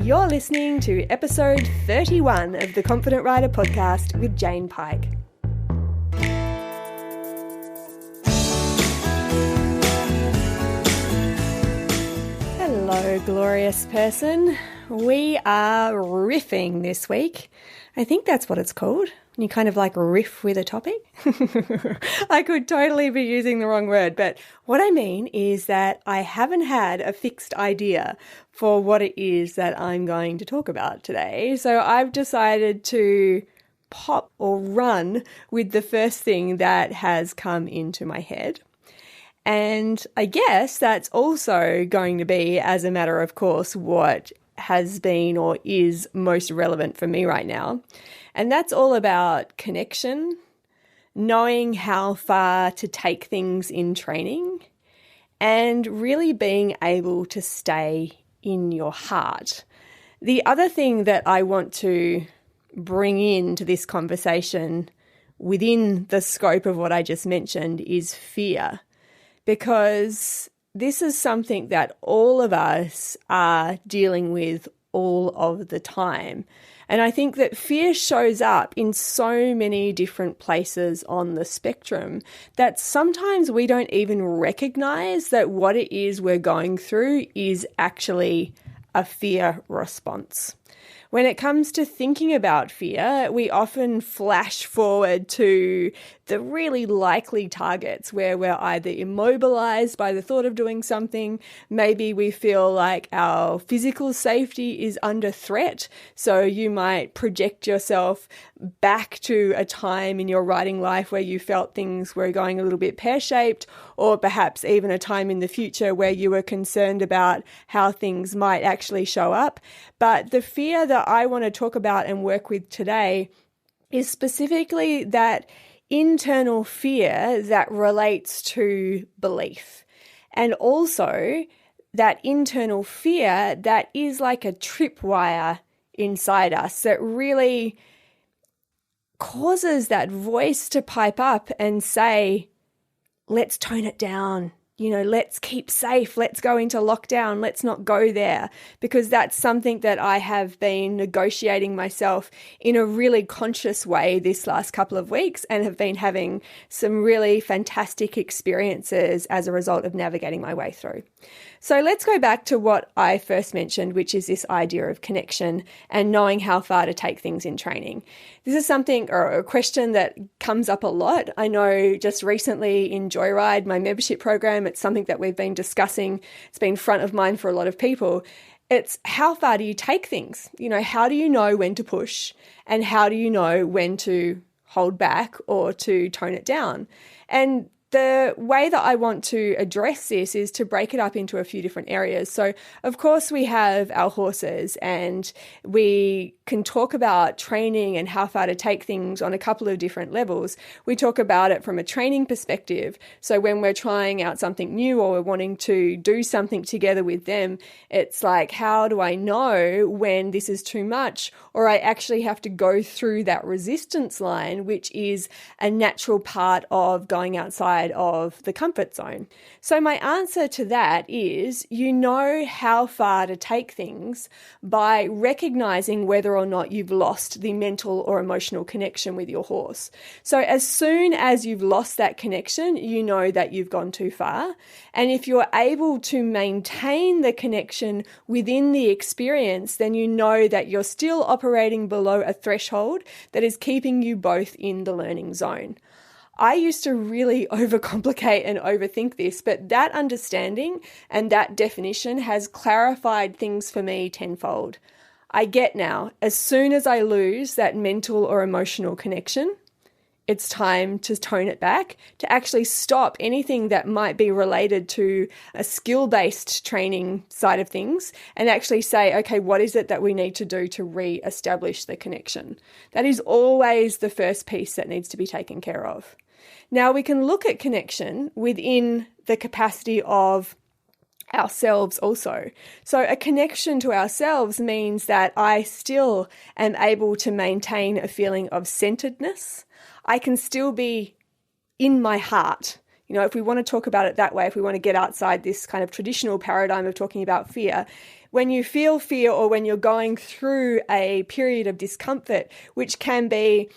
You're listening to episode 31 of the Confident Writer podcast with Jane Pike. Hello, glorious person. We are riffing this week. I think that's what it's called. You kind of like riff with a topic. I could totally be using the wrong word, but what I mean is that I haven't had a fixed idea for what it is that I'm going to talk about today. So I've decided to pop or run with the first thing that has come into my head. And I guess that's also going to be, as a matter of course, what has been or is most relevant for me right now. And that's all about connection, knowing how far to take things in training, and really being able to stay in your heart. The other thing that I want to bring into this conversation within the scope of what I just mentioned is fear, because this is something that all of us are dealing with all of the time. And I think that fear shows up in so many different places on the spectrum that sometimes we don't even recognize that what it is we're going through is actually a fear response. When it comes to thinking about fear, we often flash forward to the really likely targets where we're either immobilized by the thought of doing something, maybe we feel like our physical safety is under threat, so you might project yourself back to a time in your writing life where you felt things were going a little bit pear-shaped, or perhaps even a time in the future where you were concerned about how things might actually show up. But the fear that I want to talk about and work with today is specifically that internal fear that relates to belief, and also that internal fear that is like a tripwire inside us that really causes that voice to pipe up and say, let's tone it down. Let's keep safe. Let's go into lockdown. Let's not go there, because that's something that I have been negotiating myself in a really conscious way this last couple of weeks, and have been having some really fantastic experiences as a result of navigating my way through. So let's go back to what I first mentioned, which is this idea of connection and knowing how far to take things in training. This is something or a question that comes up a lot. I know just recently in Joyride, my membership program, it's something that we've been discussing. It's been front of mind for a lot of people. It's how far do you take things? How do you know when to push, and how do you know when to hold back or to tone it down? And the way that I want to address this is to break it up into a few different areas. So, of course, we have our horses, and we can talk about training and how far to take things on a couple of different levels. We talk about it from a training perspective. So when we're trying out something new or we're wanting to do something together with them, it's like, how do I know when this is too much, or I actually have to go through that resistance line, which is a natural part of going outside of the comfort zone. So my answer to that is, you know how far to take things by recognizing whether or not you've lost the mental or emotional connection with your horse. So as soon as you've lost that connection, you know that you've gone too far. And if you're able to maintain the connection within the experience, then you know that you're still operating below a threshold that is keeping you both in the learning zone. I used to really overcomplicate and overthink this, but that understanding and that definition has clarified things for me tenfold. I get now, as soon as I lose that mental or emotional connection, it's time to tone it back, to actually stop anything that might be related to a skill-based training side of things, and actually say, okay, what is it that we need to do to re-establish the connection? That is always the first piece that needs to be taken care of. Now, we can look at connection within the capacity of ourselves also. So a connection to ourselves means that I still am able to maintain a feeling of centeredness. I can still be in my heart. If we want to talk about it that way, if we want to get outside this kind of traditional paradigm of talking about fear, When you feel fear or when you're going through a period of discomfort, which can be,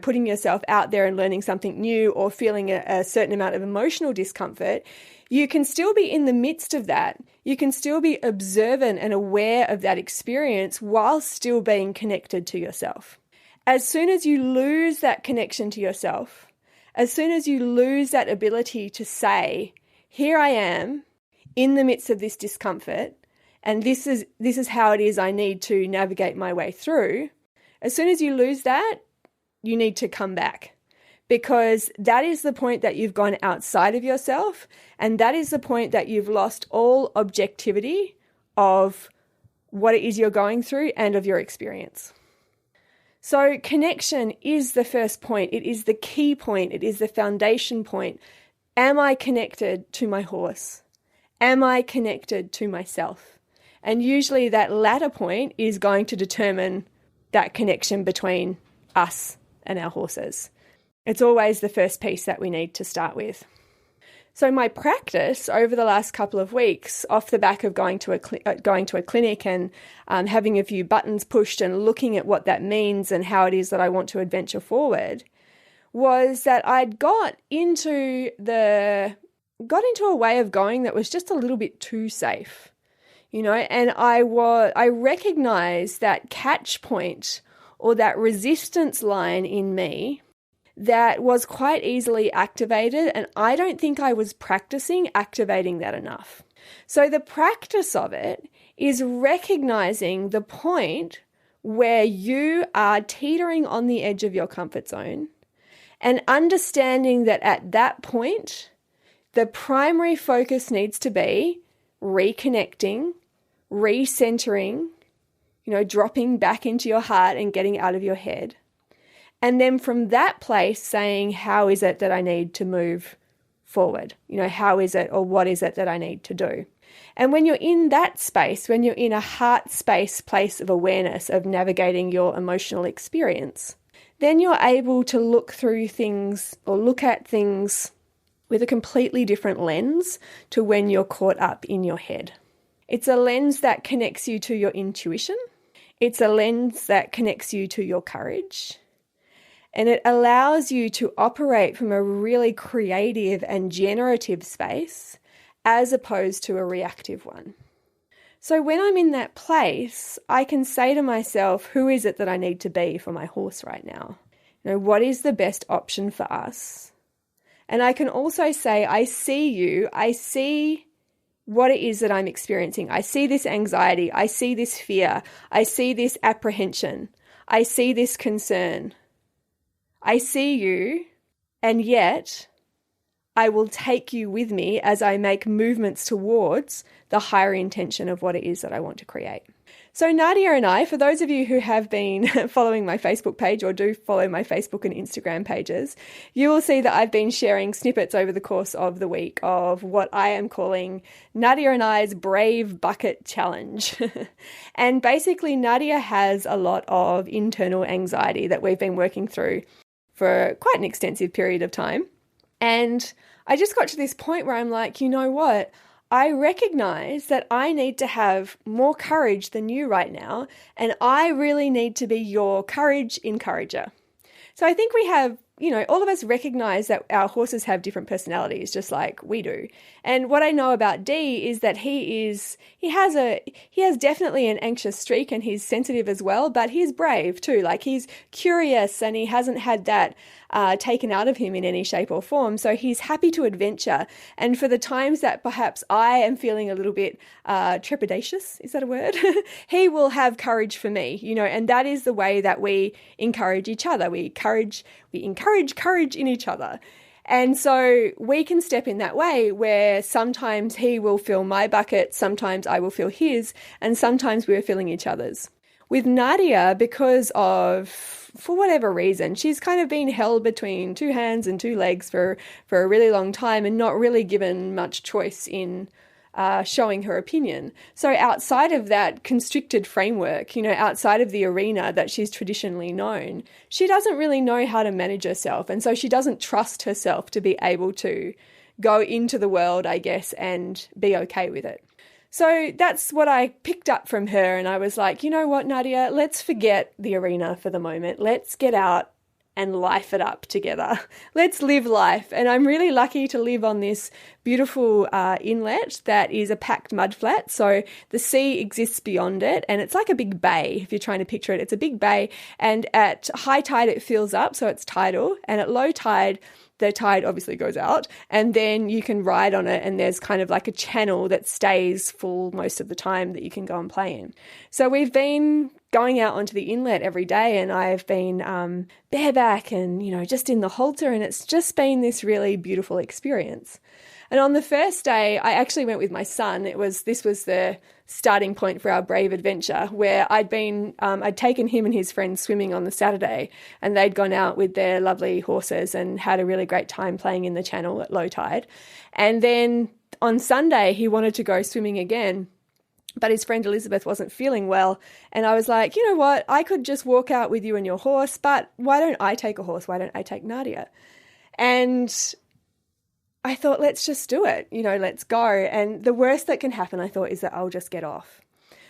putting yourself out there and learning something new or feeling a certain amount of emotional discomfort, you can still be in the midst of that. You can still be observant and aware of that experience while still being connected to yourself. As soon as you lose that connection to yourself, as soon as you lose that ability to say, here I am in the midst of this discomfort, and this is how it is I need to navigate my way through. As soon as you lose that, you need to come back, because that is the point that you've gone outside of yourself, and that is the point that you've lost all objectivity of what it is you're going through and of your experience. So connection is the first point. It is the key point. It is the foundation point. Am I connected to my horse? Am I connected to myself? And usually that latter point is going to determine that connection between us and our horses. It's always the first piece that we need to start with. So my practice over the last couple of weeks, off the back of going to a clinic and having a few buttons pushed and looking at what that means and how it is that I want to adventure forward, was that I'd got into a way of going that was just a little bit too safe. And I recognized that catch point or that resistance line in me that was quite easily activated, and I don't think I was practicing activating that enough. So the practice of it is recognizing the point where you are teetering on the edge of your comfort zone and understanding that at that point, the primary focus needs to be reconnecting, recentering, dropping back into your heart and getting out of your head. And then from that place saying, how is it that I need to move forward? How is it or what is it that I need to do? And when you're in that space, when you're in a heart space place of awareness of navigating your emotional experience, then you're able to look through things or look at things with a completely different lens to when you're caught up in your head. It's a lens that connects you to your intuition. It's a lens that connects you to your courage. And it allows you to operate from a really creative and generative space as opposed to a reactive one. So when I'm in that place, I can say to myself, who is it that I need to be for my horse right now? What is the best option for us? And I can also say, I see you, I see what it is that I'm experiencing. I see this anxiety, I see this fear, I see this apprehension, I see this concern. I see you, and yet I will take you with me as I make movements towards the higher intention of what it is that I want to create. So Nadia and I, for those of you who have been following my Facebook page or do follow my Facebook and Instagram pages, you will see that I've been sharing snippets over the course of the week of what I am calling Nadia and I's Brave Bucket Challenge. And basically Nadia has a lot of internal anxiety that we've been working through for quite an extensive period of time. And I just got to this point where I'm like, you know what? I recognize that I need to have more courage than you right now, and I really need to be your courage encourager. So I think we have, all of us recognize that our horses have different personalities, just like we do. And what I know about Dee is that he has definitely an anxious streak, and he's sensitive as well, but he's brave too. Like, he's curious, and he hasn't had that taken out of him in any shape or form. So he's happy to adventure. And for the times that perhaps I am feeling a little bit trepidatious, is that a word? He will have courage for me, and that is the way that we encourage each other. We encourage courage in each other. And so we can step in that way where sometimes he will fill my bucket, sometimes I will fill his, and sometimes we're filling each other's. With Nadia, because of, for whatever reason, she's kind of been held between two hands and two legs for a really long time and not really given much choice in showing her opinion. So outside of that constricted framework, outside of the arena that she's traditionally known, she doesn't really know how to manage herself. And so she doesn't trust herself to be able to go into the world, I guess, and be okay with it. So that's what I picked up from her. And I was like, you know what, Nadia, let's forget the arena for the moment. Let's get out and life it up together. Let's live life. And I'm really lucky to live on this beautiful inlet that is a packed mudflat. So the sea exists beyond it, and it's like a big bay. If you're trying to picture it, it's a big bay. And at high tide, it fills up, so it's tidal. And at low tide, the tide obviously goes out, and then you can ride on it, and there's kind of like a channel that stays full most of the time that you can go and play in. So we've been going out onto the inlet every day, and I've been bareback and, just in the halter, and it's just been this really beautiful experience. And on the first day, I actually went with my son. This was the starting point for our brave adventure, where I'd taken him and his friends swimming on the Saturday, and they'd gone out with their lovely horses and had a really great time playing in the channel at low tide. And then on Sunday, he wanted to go swimming again, but his friend Elizabeth wasn't feeling well. And I was like, you know what? I could just walk out with you and your horse, but why don't I take a horse? Why don't I take Nadia? And I thought, let's just do it. Let's go. And the worst that can happen, I thought, is that I'll just get off.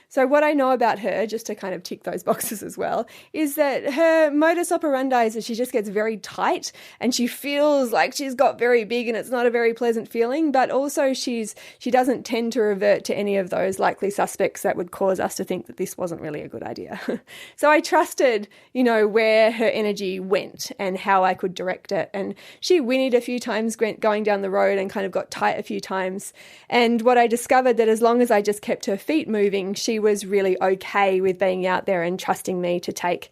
So what I know about her, just to kind of tick those boxes as well, is that her modus operandi is that she just gets very tight and she feels like she's got very big, and it's not a very pleasant feeling, but also she doesn't tend to revert to any of those likely suspects that would cause us to think that this wasn't really a good idea. So I trusted, where her energy went and how I could direct it. And she whinnied a few times going down the road and kind of got tight a few times. And what I discovered, that as long as I just kept her feet moving, she was really okay with being out there and trusting me to take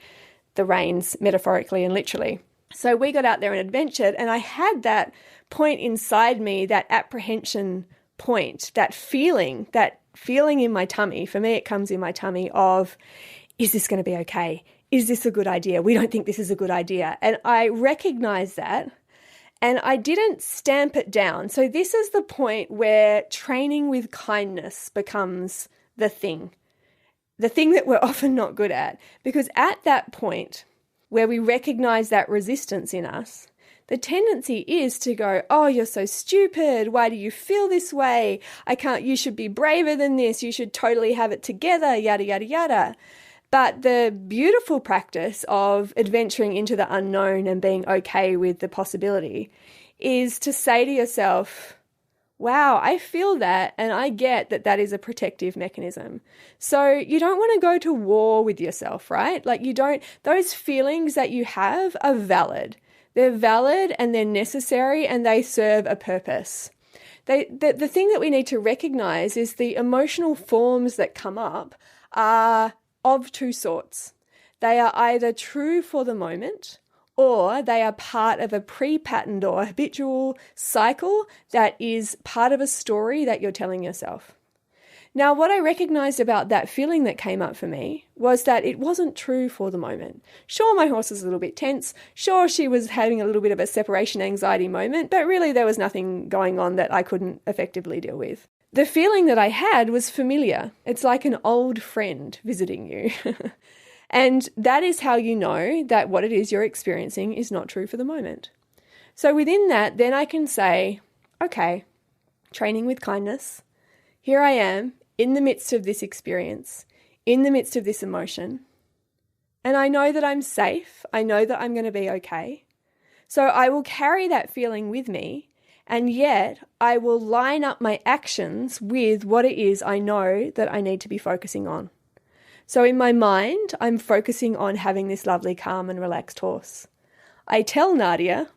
the reins, metaphorically and literally. So we got out there and adventured, and I had that point inside me, that apprehension point, that feeling in my tummy. For me, it comes in my tummy of, is this going to be okay? Is this a good idea? We don't think this is a good idea. And I recognized that, and I didn't stamp it down. So this is the point where training with kindness becomes the thing that we're often not good at. Because at that point where we recognize that resistance in us, the tendency is to go, oh, you're so stupid. Why do you feel this way? You should be braver than this. You should totally have it together, yada, yada, yada. But the beautiful practice of adventuring into the unknown and being okay with the possibility is to say to yourself, wow, I feel that, and I get that that is a protective mechanism. So you don't want to go to war with yourself, right? Those feelings that you have are valid. They're valid and they're necessary and they serve a purpose. The thing that we need to recognize is the emotional forms that come up are of two sorts. They are either true for the moment, or they are part of a pre-patterned or habitual cycle that is part of a story that you're telling yourself. Now, what I recognized about that feeling that came up for me was that it wasn't true for the moment. Sure, my horse was a little bit tense. Sure, she was having a little bit of a separation anxiety moment, but really there was nothing going on that I couldn't effectively deal with. The feeling that I had was familiar. It's like an old friend visiting you. And that is how you know that what it is you're experiencing is not true for the moment. So within that, then I can say, okay, training with kindness. Here I am in the midst of this experience, in the midst of this emotion. And I know that I'm safe. I know that I'm going to be okay. So I will carry that feeling with me. And yet I will line up my actions with what it is I know that I need to be focusing on. So in my mind, I'm focusing on having this lovely, calm and relaxed horse. I tell Nadia,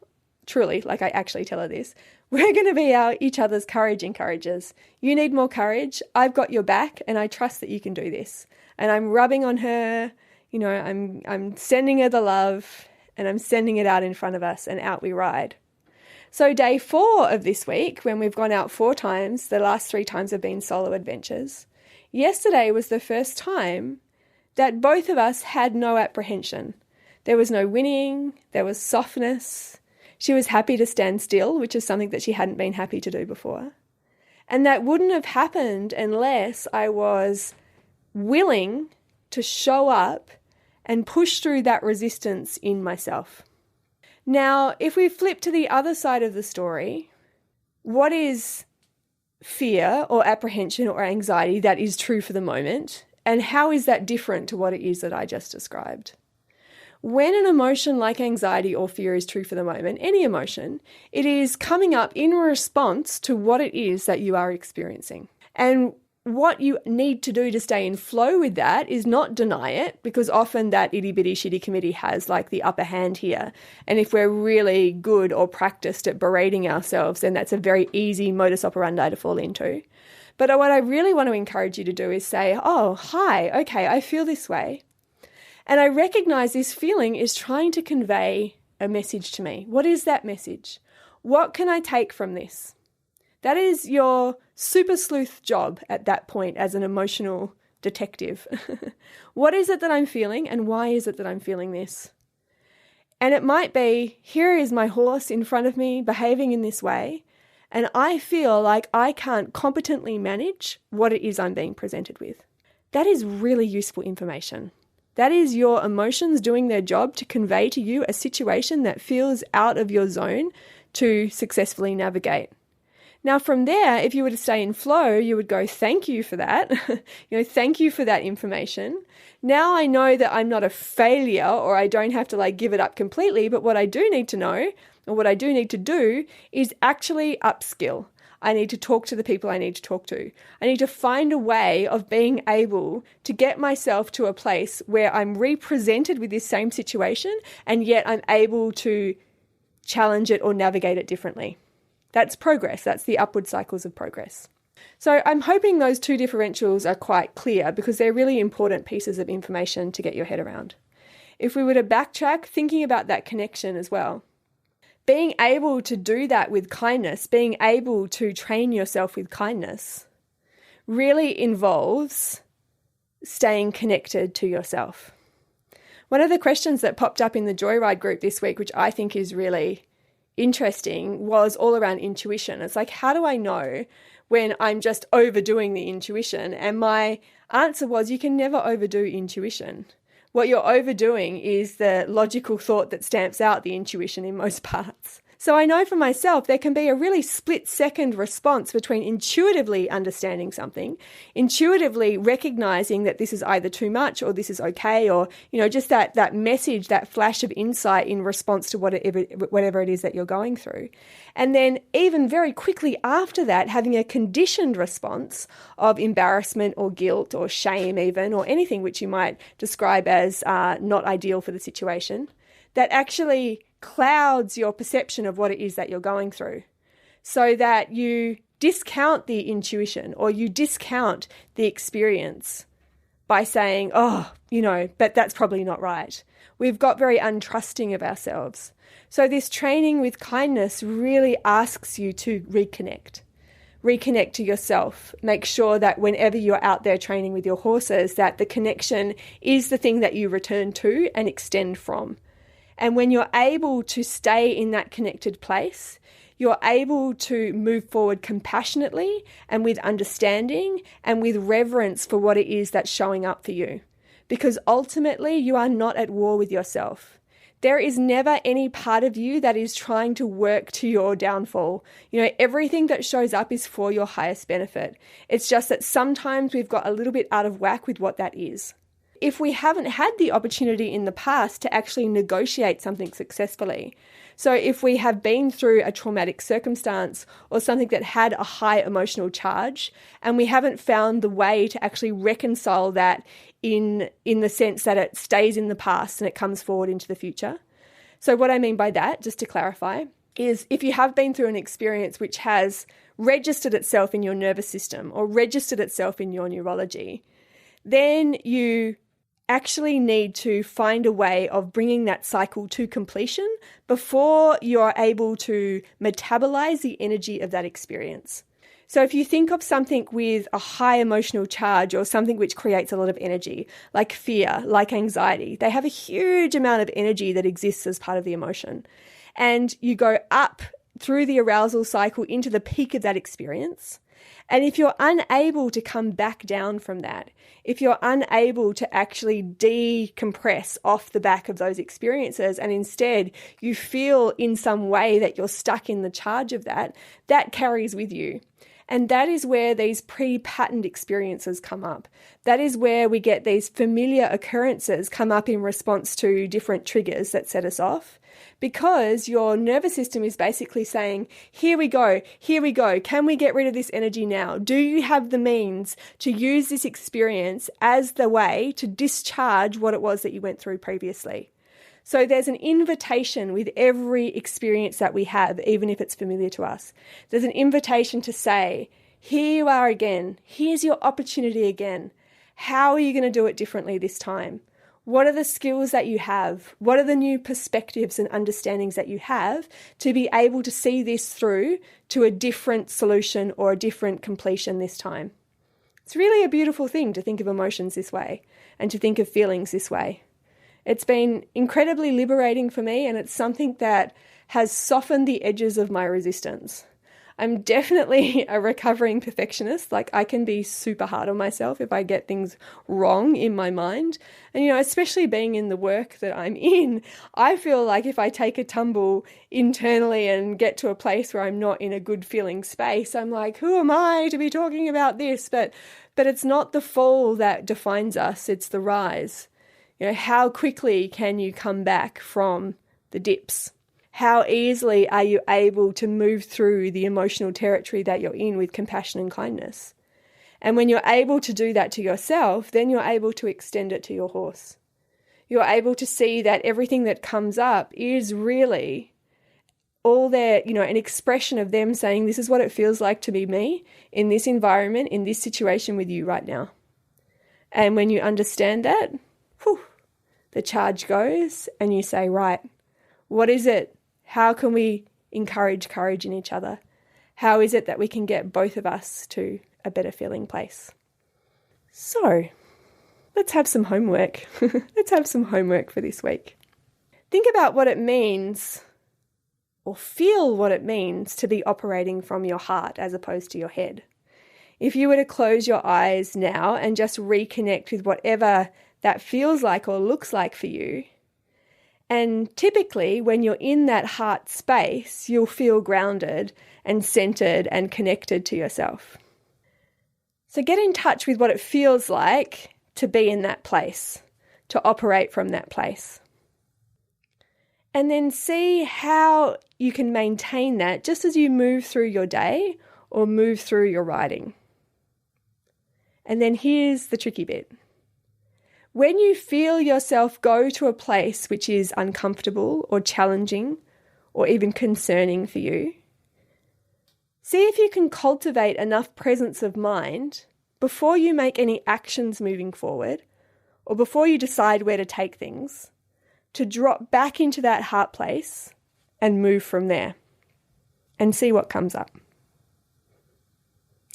truly, like I actually tell her this, we're going to be each other's courage encouragers. You need more courage. I've got your back and I trust that you can do this. And I'm rubbing on her, I'm sending her the love and I'm sending it out in front of us, and out we ride. So day 4 of this week, when we've gone out 4 times, the last 3 times have been solo adventures. Yesterday was the first time that both of us had no apprehension. There was no whinnying, there was softness. She was happy to stand still, which is something that she hadn't been happy to do before. And that wouldn't have happened unless I was willing to show up and push through that resistance in myself. Now, if we flip to the other side of the story, what is fear or apprehension or anxiety that is true for the moment? And how is that different to what it is that I just described? When an emotion like anxiety or fear is true for the moment, any emotion, it is coming up in response to what it is that you are experiencing. And what you need to do to stay in flow with that is not deny it, because often that itty bitty shitty committee has like the upper hand here. And if we're really good or practiced at berating ourselves, then that's a very easy modus operandi to fall into. But what I really want to encourage you to do is say, oh, hi, okay, I feel this way. And I recognize this feeling is trying to convey a message to me. What is that message? What can I take from this? That is your super sleuth job at that point as an emotional detective. What is it that I'm feeling, and why is it that I'm feeling this? And it might be, here is my horse in front of me behaving in this way, and I feel like I can't competently manage what it is I'm being presented with. That is really useful information. That is your emotions doing their job to convey to you a situation that feels out of your zone to successfully navigate. Now, from there, if you were to stay in flow, you would go, thank you for that. Thank you for that information. Now I know that I'm not a failure, or I don't have to give it up completely. But what I do need to know, or what I do need to do, is actually upskill. I need to talk to the people I need to talk to. I need to find a way of being able to get myself to a place where I'm represented with this same situation, and yet I'm able to challenge it or navigate it differently. That's progress. That's the upward cycles of progress. So I'm hoping those two differentials are quite clear, because they're really important pieces of information to get your head around. If we were to backtrack, thinking about that connection as well, being able to do that with kindness, being able to train yourself with kindness, really involves staying connected to yourself. One of the questions that popped up in the Joyride group this week, which I think is really interesting, was all around intuition. It's like, how do I know when I'm just overdoing the intuition? And my answer was, you can never overdo intuition. What you're overdoing is the logical thought that stamps out the intuition in most parts. So I know for myself, there can be a really split-second response between intuitively understanding something, intuitively recognizing that this is either too much or this is okay, or, just that message, that flash of insight in response to whatever it is that you're going through. And then even very quickly after that, having a conditioned response of embarrassment or guilt or shame even, or anything which you might describe as not ideal for the situation, that actually clouds your perception of what it is that you're going through, so that you discount the intuition or you discount the experience by saying, but that's probably not right. We've got very untrusting of ourselves. So this training with kindness really asks you to reconnect to yourself. Make sure that whenever you're out there training with your horses, that the connection is the thing that you return to and extend from. And when you're able to stay in that connected place, you're able to move forward compassionately and with understanding and with reverence for what it is that's showing up for you. Because ultimately, you are not at war with yourself. There is never any part of you that is trying to work to your downfall. Everything that shows up is for your highest benefit. It's just that sometimes we've got a little bit out of whack with what that is. If we haven't had the opportunity in the past to actually negotiate something successfully, so if we have been through a traumatic circumstance or something that had a high emotional charge, and we haven't found the way to actually reconcile that in the sense that it stays in the past and it comes forward into the future. So what I mean by that, just to clarify, is if you have been through an experience which has registered itself in your nervous system or registered itself in your neurology, then you actually need to find a way of bringing that cycle to completion before you're able to metabolize the energy of that experience. So if you think of something with a high emotional charge or something which creates a lot of energy, like fear, like anxiety, they have a huge amount of energy that exists as part of the emotion. And you go up through the arousal cycle into the peak of that experience. And if you're unable to come back down from that, if you're unable to actually decompress off the back of those experiences, and instead you feel in some way that you're stuck in the charge of that, that carries with you. And that is where these pre-patterned experiences come up. That is where we get these familiar occurrences come up in response to different triggers that set us off. Because your nervous system is basically saying, here we go, can we get rid of this energy now? Do you have the means to use this experience as the way to discharge what it was that you went through previously? So there's an invitation with every experience that we have, even if it's familiar to us. There's an invitation to say, here you are again. Here's your opportunity again. How are you going to do it differently this time? What are the skills that you have? What are the new perspectives and understandings that you have to be able to see this through to a different solution or a different completion this time? It's really a beautiful thing to think of emotions this way and to think of feelings this way. It's been incredibly liberating for me, and it's something that has softened the edges of my resistance. I'm definitely a recovering perfectionist. Like, I can be super hard on myself if I get things wrong in my mind. And, especially being in the work that I'm in, I feel like if I take a tumble internally and get to a place where I'm not in a good feeling space, I'm like, who am I to be talking about this? But it's not the fall that defines us, it's the rise. How quickly can you come back from the dips? How easily are you able to move through the emotional territory that you're in with compassion and kindness? And when you're able to do that to yourself, then you're able to extend it to your horse. You're able to see that everything that comes up is really all their, an expression of them saying, this is what it feels like to be me in this environment, in this situation with you right now. And when you understand that, the charge goes and you say, right, what is it? How can we encourage courage in each other? How is it that we can get both of us to a better feeling place? So let's have some homework. Let's have some homework for this week. Think about what it means, or feel what it means, to be operating from your heart as opposed to your head. If you were to close your eyes now and just reconnect with whatever that feels like or looks like for you. And typically when you're in that heart space, you'll feel grounded and centered and connected to yourself. So get in touch with what it feels like to be in that place, to operate from that place. And then see how you can maintain that just as you move through your day or move through your writing. And then here's the tricky bit. When you feel yourself go to a place which is uncomfortable or challenging or even concerning for you, see if you can cultivate enough presence of mind before you make any actions moving forward or before you decide where to take things, to drop back into that heart place and move from there and see what comes up.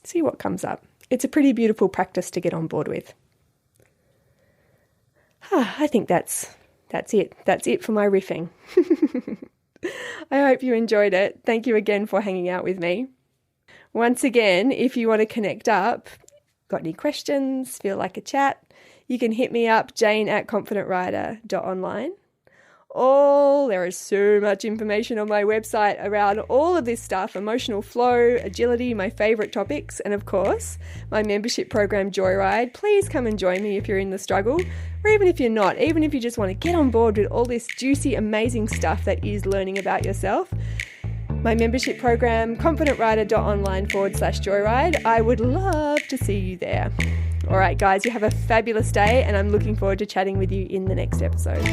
See what comes up. It's a pretty beautiful practice to get on board with. I think that's it. That's it for my riffing. I hope you enjoyed it. Thank you again for hanging out with me. Once again, if you want to connect up, got any questions, feel like a chat, you can hit me up, jane@confidentwriter.online. There is so much information on my website around all of this stuff: emotional flow, agility, my favorite topics, and of course, my membership program Joyride. Please come and join me if you're in the struggle, or even if you're not, even if you just want to get on board with all this juicy, amazing stuff that is learning about yourself. My membership program, confidentwriter.online/joyride. I would love to see you there. All right, guys, you have a fabulous day, and I'm looking forward to chatting with you in the next episode.